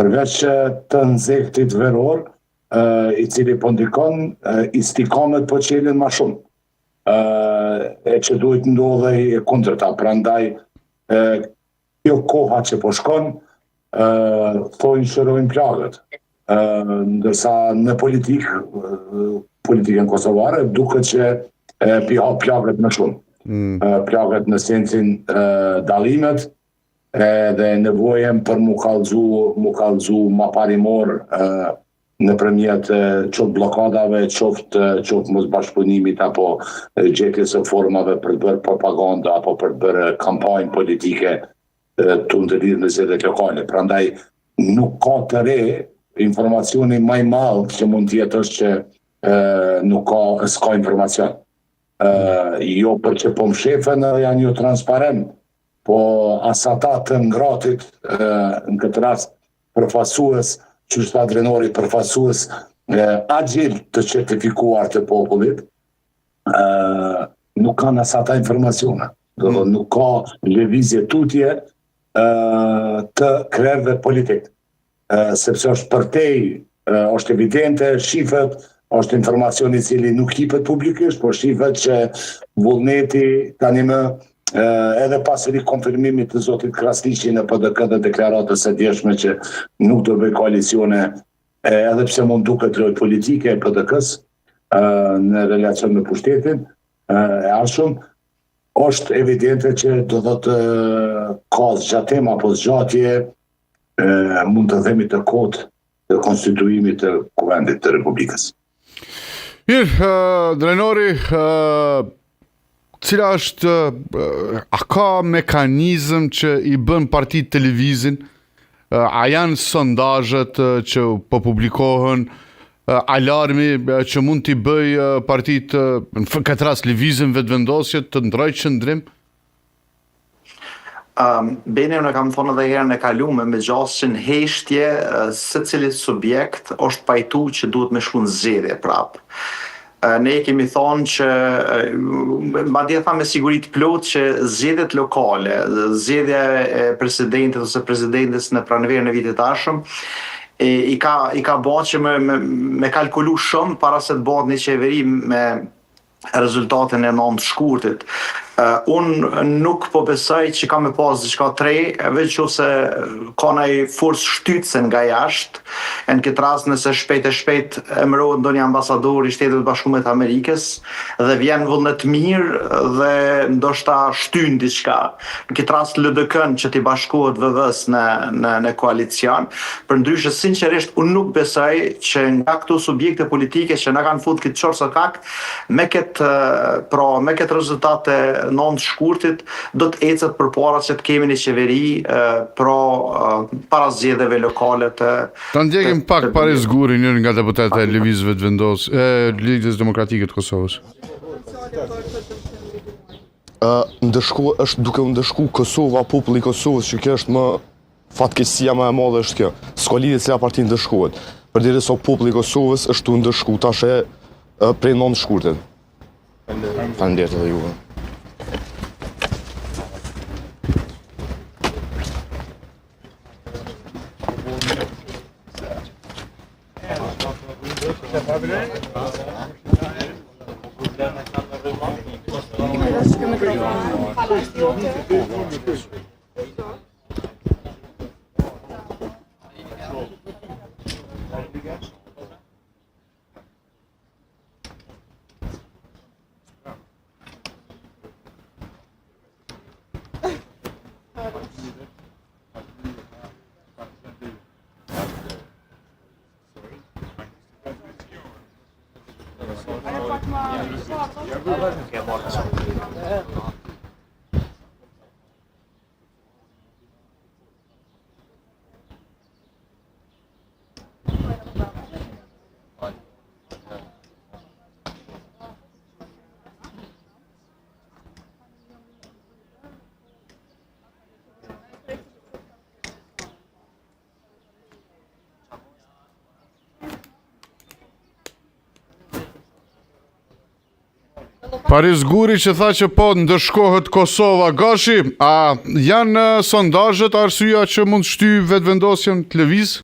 përveç të nxehtit veror, i cili po ndikon, istikamet po qelin ma shumë. E që duhet ndodhej e kundërta. Prandaj, kjo koha që po shkon, thojnë shërojnë plagët. Ndërsa në politikën kosovare, duket që pi hap plagët më shumë. Plagët në sensin dallimet, dhe nevojën për mu kallëzu ma parimor nëpërmjet qoftë blokadave, qoftë mos bashkëpunimit apo gjetjes së formave për të bërë propaganda apo për të bërë kampanje politike të ndërlidhur në zgjedhjet lokale. Prandaj nuk ka të re, informacioni më i madh që mund të jetë është që s'ka informacion. Jo për që po mshefen edhe janë jo transparent, po as ata të ngratit, në këtë rast përfaqësues, qytetar drenori përfaqësues agjil të certifikuar të popullit, nuk kanë as ata informacione. Nuk ka lëvizje tutje të krerëve politik. Sepse është përtej, është evidente, shifet, është informacioni i cili nuk hipet publikisht, por shifet që vullneti tani më edhe pas rikonfirmimit të zotit Krasniqi në PDK dhe deklaratës së djeshme që nuk do bëj koalicione, edhe pse mund duket lojë politike e PDK-s në relacion me pushtetin e ardhshëm, është evidente që do të ka zgjatim apo zgjatje mund të themi të kohët të konstituimit të Kuvendit të Republikës. Mirë, drenori, cila është, a ka mekanizëm që i bën partit televizin, a janë sondazhet që po publikohen, alarmi që mund t'i bëj partit, në këtë rast lëvizjen vetëvendosje të ndrojë qëndrim? Bene, unë kam thonë edhe herën e kalume me gjasën heshtje, secili subjekt është pajtu që duhet me shku në zgjedhje prapë. Ne kemi thonë që, madje tha me sigurit plot që zgjedhjet lokale, zgjedhja e presidentit ose presidentes në pranverën e vitit tashëm, i ka bërë që me kalkulu shumë para se të bëhet një qeveri me rezultatin e 9 shkurtit. Unë nuk po besoj që ka me pas diçka tre, veç ose ka ndonjë forcë shtytse nga jashtë, në këtë rast nëse shpejt emërohet ndonjë ambasador i Shtetit Bashkuar të Amerikës dhe vjen vullnet mirë dhe ndoshta shtyn diçka. Në këtë rast LDK-n që t'i bashkohet VV-s në koalicion. Përndryshe sinqerisht unë nuk besoj që nga këto subjekte politike që na kanë fut këtë çorë së kak me këtë rezultate 9 shkurtit do të ecet përpara që të kemi një qeveri para zgjedhjeve lokale të... Ta ndjekim pak Paris Guri, njëri nga deputetët e Lëvizjes Vetëvendosje, Lidhjes Demokratike të Kosovës. Është duke u ndëshku Kosova, populli i Kosovës, që kjo është më fatkeqësia më e madhe është kjo. S'ka lidhje cila parti ndëshkohet. Përderisa populli i Kosovës është u ndëshku tash prej 9 shkurtit. Faleminderit edhe juve. Paris Guri që tha që po ndëshkohet Kosova, Gashi, a janë sondazhet arsyeja që mund shty vetëvendosjen të lëviz?